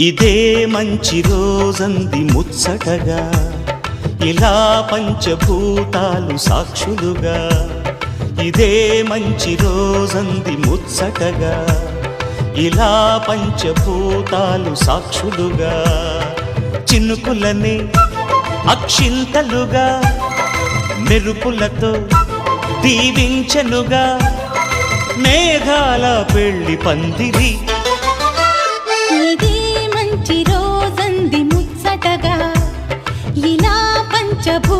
ఇదే మంచి రోజంది ముచ్చటగా, ఇలా పంచభూతాలు సాక్షులుగా. ఇదే మంచి రోజంది ముచ్చటగా, ఇలా పంచభూతాలు సాక్షులుగా. చినుకులనే అక్షింతలుగా, మెరుపులతో దీవించెనుగా, మేఘాల పెళ్లి పందిరి. ఇదే మంచి రోజంది ముచ్చటగా, ఇలా పంచభూ